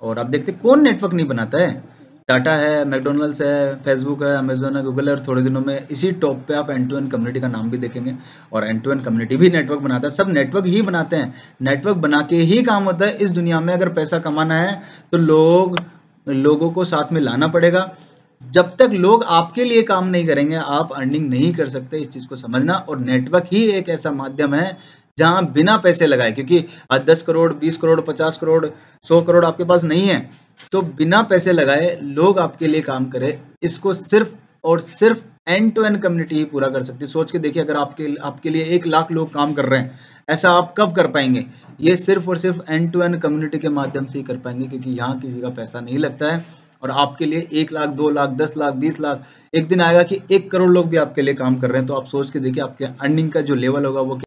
और आप देखते कौन नेटवर्क नहीं बनाता है। टाटा है, मैकडोनल्ड्स है, फेसबुक है, अमेजोन है, गूगल है और थोड़े दिनों में इसी टॉप पे आप एंड टू एंड कम्युनिटी का नाम भी देखेंगे और एंड टू एंड कम्युनिटी भी नेटवर्क बनाता है। सब नेटवर्क ही बनाते हैं, नेटवर्क बना के ही काम होता है। इस दुनिया में अगर पैसा कमाना है तो लोगों को साथ में लाना पड़ेगा। जब तक लोग आपके लिए काम नहीं करेंगे आप अर्निंग नहीं कर सकते, इस चीज को समझना। और नेटवर्क ही एक ऐसा माध्यम है जहां बिना पैसे लगाए, क्योंकि आज 10 करोड़ 20 करोड़ 50 करोड़ 100 करोड़ आपके पास नहीं है, तो बिना पैसे लगाए लोग आपके लिए काम करे, इसको सिर्फ और सिर्फ एंड टू एंड कम्युनिटी ही पूरा कर सकती है। सोच के देखिए अगर आपके लिए 1 लाख लोग काम कर रहे हैं, ऐसा आप कब कर पाएंगे? ये सिर्फ और सिर्फ एंड टू एंड कम्युनिटी के माध्यम से ही कर पाएंगे, क्योंकि यहाँ किसी का पैसा नहीं लगता है और आपके लिए 1 लाख 2 लाख 10 लाख 20 लाख, एक दिन आएगा कि 1 करोड़ लोग भी आपके लिए काम कर रहे हैं, तो आप सोच के देखिए आपके अर्निंग का जो लेवल होगा वो।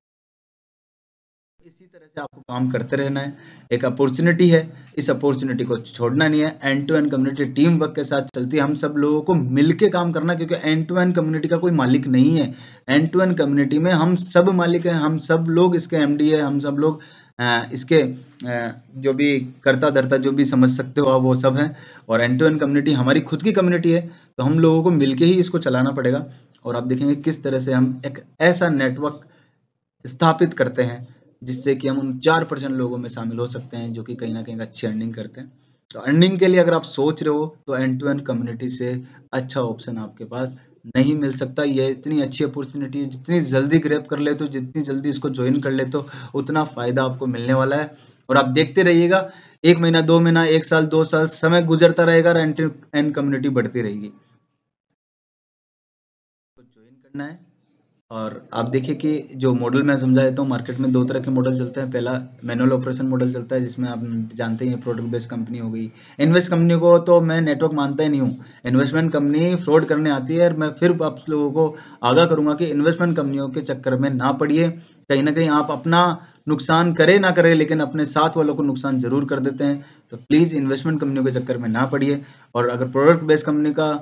इसी तरह से आपको काम करते रहना है। एक अपॉर्चुनिटी है, इस अपॉर्चुनिटी को छोड़ना नहीं है। End to end community team work के साथ चलती है, हम सब लोगों को मिलके काम करना, क्योंकि एंड टू एंड कम्युनिटी का कोई मालिक नहीं है। एंड टू एंड कम्युनिटी में हम सब मालिक हैं, हम सब लोग इसके एमडी है, हम सब लोग इसके जो भी करता धरता जो भी समझ सकते हो आप वो सब हैं। और एंड टू एंड कम्युनिटी हमारी खुद की कम्युनिटी है, तो हम लोगों को मिलके ही इसको चलाना पड़ेगा। और आप देखेंगे किस तरह से हम एक ऐसा नेटवर्क स्थापित करते हैं जिससे कि हम उन 4% लोगों में शामिल हो सकते हैं जो कि कहीं ना कहीं अच्छी अर्निंग करते हैं। तो अर्निंग के लिए अगर आप सोच रहे हो तो एंड टू एंड कम्युनिटी से अच्छा ऑप्शन आपके पास नहीं मिल सकता। ये इतनी अच्छी अपॉर्चुनिटी है, जितनी जल्दी ग्रैब कर ले तो जितनी जल्दी इसको ज्वाइन कर ले तो उतना फायदा आपको मिलने वाला है। और आप देखते रहिएगा 1 महीना 2 महीना 1 साल 2 साल समय गुजरता रहेगा और एंड एंड कम्युनिटी बढ़ती रहेगी। तो ज्वाइन करना है। और आप देखिए कि जो मॉडल मैं समझा देता हूँ, मार्केट में 2 तरह के मॉडल चलते हैं। पहला मैनुअल ऑपरेशन मॉडल चलता है, जिसमें आप जानते ही हैं प्रोडक्ट बेस्ड कंपनी हो गई। इन्वेस्ट कंपनी को तो मैं नेटवर्क मानता ही नहीं हूँ, इन्वेस्टमेंट कंपनी फ्रॉड करने आती है। और मैं फिर आप लोगों को आगाह करूंगा कि इन्वेस्टमेंट कंपनियों के चक्कर में ना पड़िए। कहीं ना कहीं आप अपना नुकसान करे ना करे लेकिन अपने साथ वालों को नुकसान जरूर कर देते हैं। तो प्लीज़ इन्वेस्टमेंट कंपनियों के चक्कर में ना पड़िए। और अगर प्रोडक्ट बेस्ड कंपनी का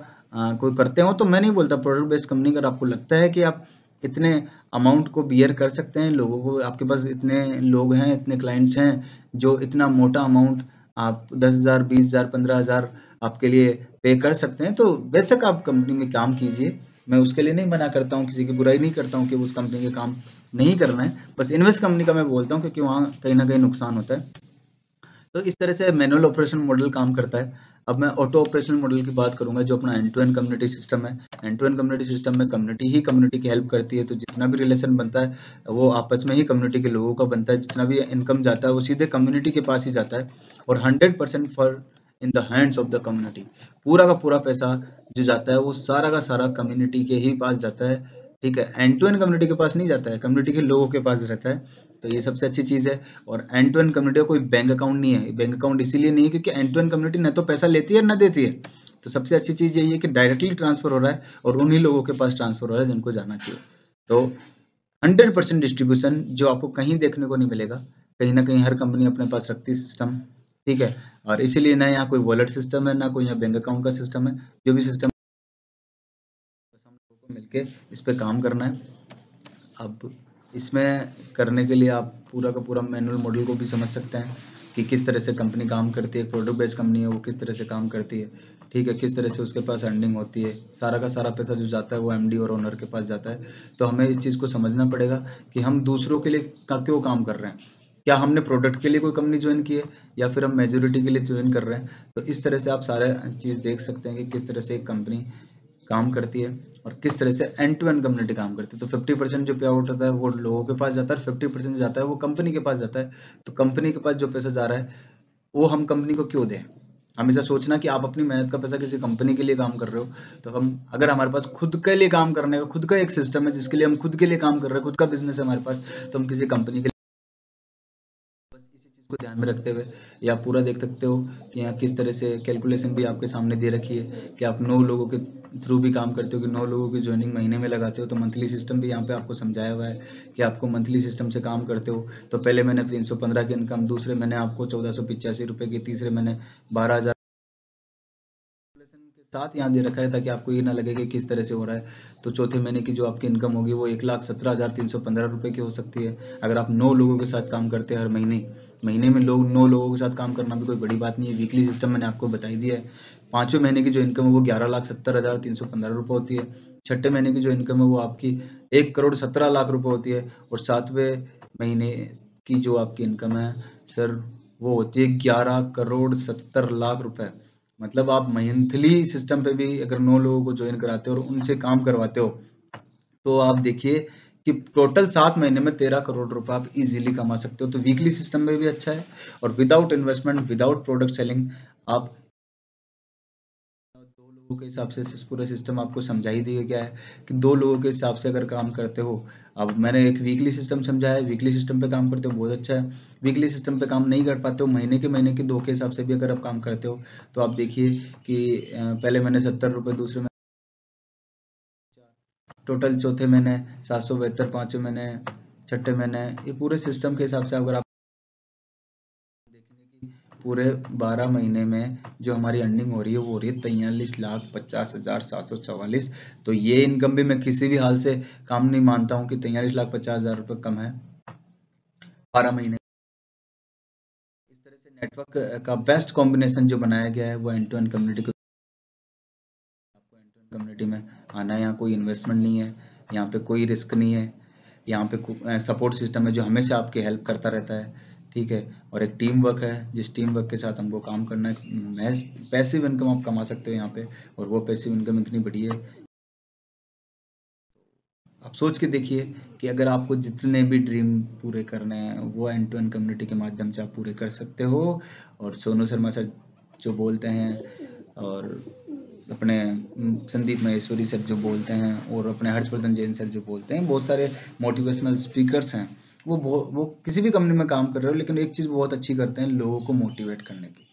कोई करते हो तो मैं नहीं बोलता, प्रोडक्ट बेस्ड कंपनी अगर आपको लगता है कि आप इतने अमाउंट को बियर कर सकते हैं, लोगों को आपके पास इतने लोग हैं, इतने क्लाइंट्स हैं जो इतना मोटा अमाउंट आप 10,000 20,000 15,000 आपके लिए पे कर सकते हैं, तो बेशक आप कंपनी में काम कीजिए। मैं उसके लिए नहीं मना करता हूँ, किसी की बुराई नहीं करता हूँ कि उस कंपनी के काम नहीं करना है। बस इन्वेस्ट कंपनी का मैं बोलता हूँ क्योंकि वहाँ कहीं ना कहीं नुकसान होता है। तो इस तरह से मैनुअल ऑपरेशन मॉडल काम करता है। अब मैं ऑटो ऑपरेशन मॉडल की बात करूंगा, जो अपना end to end community system है। End to end community system में कम्युनिटी ही कम्युनिटी की हेल्प करती है, तो जितना भी रिलेशन बनता है वो आपस में ही कम्युनिटी के लोगों का बनता है। जितना भी इनकम जाता है वो सीधे कम्युनिटी के पास ही जाता है और 100% for in the hands of the community. पूरा का पूरा पैसा जो जाता है वो सारा का सारा कम्युनिटी के ही पास जाता है। ठीक है, एंड टू एंड कम्युनिटी के पास नहीं जाता है, कम्युनिटी के लोगों के पास रहता है। तो ये सबसे अच्छी चीज़ है। और एंड टू एंड कम्युनिटी का कोई बैंक अकाउंट नहीं है। बैंक अकाउंट इसीलिए नहीं है क्योंकि एंड टू एंड कम्युनिटी न तो पैसा लेती है न देती है। तो सबसे अच्छी चीज़ यही है कि डायरेक्टली ट्रांसफर हो रहा है और उन्हीं लोगों के पास ट्रांसफर हो रहा है जिनको जाना चाहिए। तो 100% डिस्ट्रीब्यूशन जो आपको कहीं देखने को नहीं मिलेगा। कहीं ना कहीं हर कंपनी अपने पास रखती है सिस्टम। ठीक है, और इसीलिए ना यहाँ कोई वॉलेट सिस्टम है ना कोई यहाँ बैंक अकाउंट का सिस्टम है। जो भी सिस्टम हम लोगों को मिलके इस पे काम करना है। अब इसमें करने के लिए आप पूरा का पूरा मैनुअल मॉडल को भी समझ सकते हैं कि किस तरह से कंपनी काम करती है। प्रोडक्ट बेस्ड कंपनी है वो किस तरह से काम करती है। ठीक है, किस तरह से उसके पास अर्निंग होती है। सारा का सारा पैसा जो जाता है वो एमडी और ओनर के पास जाता है। तो हमें इस चीज़ को समझना पड़ेगा कि हम दूसरों के लिए क्यों काम कर रहे हैं। क्या हमने प्रोडक्ट के लिए कोई कंपनी ज्वाइन की है या फिर हम मेजोरिटी के लिए ज्वाइन कर रहे हैं। तो इस तरह से आप सारे चीज़ देख सकते हैं कि किस तरह से एक कंपनी काम करती है और किस तरह से एंड टू एंड कम्युनिटी काम करती है। तो 50% जो पे आउट होता है वो लोगों के पास जाता है, 50% जो जाता है वो कंपनी के पास जाता है। तो कंपनी के पास जो पैसा जा रहा है वो हम कंपनी को क्यों दें। हमेशा सोचना कि आप अपनी मेहनत का पैसा किसी कंपनी के लिए काम कर रहे हो, तो हम अगर हमारे पास खुद के लिए काम करने का खुद का एक सिस्टम है जिसके लिए हम खुद के लिए काम कर रहे हैं, खुद का बिजनेस है हमारे पास, तो हम किसी कंपनी के लिए बस इसी चीज़ को ध्यान में रखते हुए या पूरा देख सकते हो कि यहाँ किस तरह से कैलकुलेशन भी आपके सामने दे रखी है कि आप 9 लोगों के थ्रू भी काम करते हो कि 9 लोगों की ज्वाइनिंग महीने में लगाते हो, तो मंथली सिस्टम भी यहाँ पे आपको समझाया हुआ है कि आपको मंथली सिस्टम से काम करते हो। तो पहले महीने 315 की इनकम, दूसरे महीने आपको 1485 रुपये की, तीसरे महीने 12,000 के साथ यहाँ दे रखा है ताकि आपको ये ना लगे कि किस तरह से हो रहा है। तो चौथे महीने की जो आपकी इनकम होगी वो 1,17,315 रुपये की हो सकती है अगर आप 9 लोगों के साथ काम करते हैं हर महीने। महीने में 9 लोगों के साथ काम करना भी कोई बड़ी बात नहीं है। वीकली सिस्टम मैंने आपको बताई दिया है। पाँचवें महीने की जो इनकम है वो 11,70,315 रुपये होती है। छठे महीने की जो इनकम है वो आपकी 1,17,00,000 रुपये होती है। और सातवें महीने की जो आपकी इनकम है सर वो होती है 11,70,00,000 रुपये। मतलब आप मंथली सिस्टम पे भी अगर 9 लोगों को ज्वाइन कराते हो और उनसे काम करवाते हो, तो आप देखिए कि टोटल 7 महीने में 13 करोड़ रुपए आप इजीली कमा सकते हो। तो वीकली सिस्टम में भी अच्छा है और without investment, without product selling आप 2 लोगों के हिसाब से पूरा सिस्टम आपको समझा ही दिया गया है कि 2 लोगों के हिसाब से अगर काम करते हो। अब मैंने एक वीकली सिस्टम समझाया है, वीकली सिस्टम पे काम करते हो बहुत अच्छा है। वीकली सिस्टम पे काम नहीं कर पाते हो, महीने के 2 के हिसाब से भी अगर आप काम करते हो, तो आप देखिए कि पहले महीने 70 रुपये, दूसरे महीने टोटल, चौथे महीने 772, पांचवें महीने, छठे महीने, ये पूरे सिस्टम के हिसाब से अगर आप देखेंगे कि पूरे 12 महीने में जो हमारी अर्निंग हो रही है वो हो रही है 43,50,744। तो ये इनकम भी मैं किसी भी हाल से काम नहीं मानता हूँ कि 43,50,000 रुपये कम है 12 महीने। इस तरह से नेटवर्क का बेस्ट कॉम्बिनेशन जो बनाया गया है वो एंड टू एंड कम्युनिटी को। आपको एंड टू एंड कम्युनिटी में आना है, यहाँ कोई इन्वेस्टमेंट नहीं है, यहाँ पे कोई रिस्क नहीं है, यहाँ पे सपोर्ट सिस्टम है जो हमेशा आपकी हेल्प करता रहता है, ठीक है। और एक टीम वर्क है, जिस टीम वर्क के साथ हमको काम करना है। पैसिव इनकम आप कमा सकते हो यहाँ पे, और वो पैसिव इनकम इतनी बड़ी है, आप सोच के देखिए कि अगर आपको जितने भी ड्रीम पूरे करने हैं वो एंड टू एंड कम्युनिटी के माध्यम से आप पूरे कर सकते हो। और सोनू शर्मा सर जो बोलते हैं, और अपने संदीप महेश्वरी सर जो बोलते हैं, और अपने हर्षवर्धन जैन सर जो बोलते हैं, बहुत सारे मोटिवेशनल स्पीकर्स हैं। वो किसी भी कंपनी में काम कर रहे हो, लेकिन एक चीज़ बहुत अच्छी करते हैं, लोगों को मोटिवेट करने की।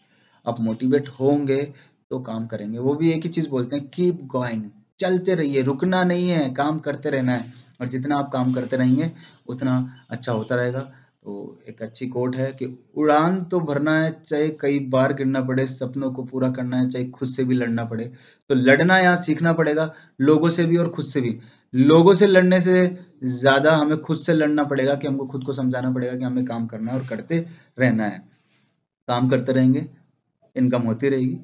आप मोटिवेट होंगे तो काम करेंगे। वो भी एक ही चीज़ बोलते हैं, कीप गोइंग, चलते रहिए, रुकना नहीं है, काम करते रहना है। और जितना आप काम करते रहेंगे उतना अच्छा होता रहेगा। तो एक अच्छी कोट है कि उड़ान तो भरना है, चाहे कई बार गिरना पड़े, सपनों को पूरा करना है, चाहे खुद से भी लड़ना पड़े। तो लड़ना यहाँ सीखना पड़ेगा, लोगों से भी और खुद से भी। लोगों से लड़ने से ज़्यादा हमें खुद से लड़ना पड़ेगा कि हमको खुद को समझाना पड़ेगा कि हमें काम करना है और करते रहना है। काम करते रहेंगे, इनकम होती रहेगी।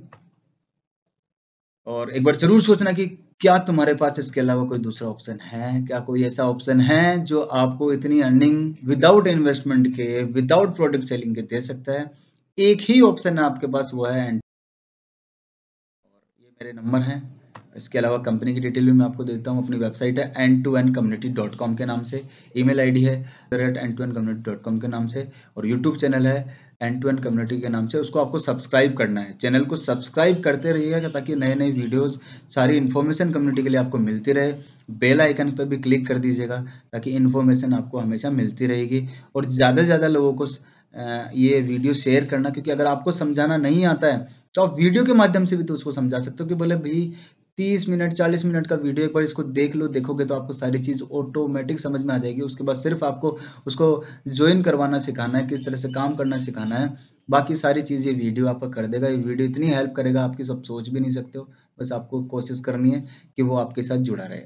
और एक बार ज़रूर सोचना कि क्या तुम्हारे पास इसके अलावा कोई दूसरा ऑप्शन है? क्या कोई ऐसा ऑप्शन है जो आपको इतनी अर्निंग विदाउट इन्वेस्टमेंट के, विदाउट प्रोडक्ट सेलिंग के दे सकता है? एक ही ऑप्शन है आपके पास, वो है एंड। और ये मेरे नंबर हैं। इसके अलावा कंपनी की डिटेल भी मैं आपको देता हूँ। अपनी वेबसाइट है end2endcommunity.com के नाम से, ईमेल आईडी है end2endcommunity.com के नाम से, और यूट्यूब चैनल है एंड टू एंड कम्युनिटी के नाम से। उसको आपको सब्सक्राइब करना है, चैनल को सब्सक्राइब करते रहिएगा ताकि नए नए वीडियोस, सारी इन्फॉर्मेशन कम्युनिटी के लिए आपको मिलती रहे। बेल आइकन पर भी क्लिक कर दीजिएगा ताकि इन्फॉर्मेशन आपको हमेशा मिलती रहेगी। और ज़्यादा से ज़्यादा लोगों को ये वीडियो शेयर करना, क्योंकि अगर आपको समझाना नहीं आता है तो आप वीडियो के माध्यम से भी तो उसको समझा सकते हो कि बोले भाई 30 मिनट 40 मिनट का वीडियो एक बार इसको देख लो, देखोगे तो आपको सारी चीज़ ऑटोमेटिक समझ में आ जाएगी। उसके बाद सिर्फ आपको उसको ज्वाइन करवाना सिखाना है, किस तरह से काम करना सिखाना है। बाकी सारी चीज़ ये वीडियो आपका कर देगा। ये वीडियो इतनी हेल्प करेगा आपकी, सब सोच भी नहीं सकते हो। बस आपको कोशिश करनी है कि वो आपके साथ जुड़ा रहे,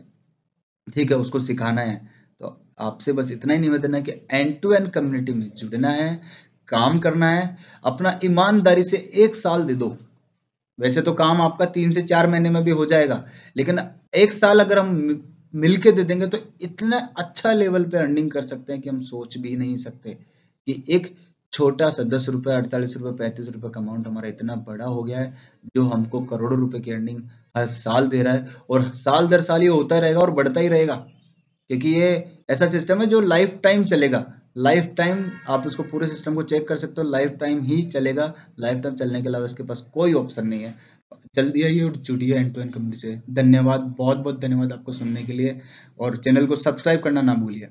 ठीक है, उसको सिखाना है। तो आपसे बस इतना ही निवेदन है कि एंड टू एंड कम्युनिटी में जुड़ना है, काम करना है, अपना ईमानदारी से 1 साल दे दो। वैसे तो काम आपका 3 से 4 महीने में भी हो जाएगा, लेकिन 1 साल अगर हम मिल के दे देंगे तो इतना अच्छा लेवल पे अर्निंग कर सकते हैं कि हम सोच भी नहीं सकते कि एक छोटा सा 10 रुपये, 48 रुपये, 35 रुपये का अमाउंट हमारा इतना बड़ा हो गया है जो हमको करोड़ों रुपए की अर्निंग हर साल दे रहा है। और साल दर साल ये होता रहेगा और बढ़ता ही रहेगा, क्योंकि ये ऐसा सिस्टम है जो लाइफ टाइम चलेगा। लाइफ टाइम आप उसको पूरे सिस्टम को चेक कर सकते हो, लाइफ टाइम ही चलेगा। लाइफ टाइम चलने के अलावा इसके पास कोई ऑप्शन नहीं है। जल्दी आइए और जुड़िए एंड टू एंड कम्युनिटी से। धन्यवाद, बहुत बहुत धन्यवाद आपको सुनने के लिए, और चैनल को सब्सक्राइब करना ना भूलिए।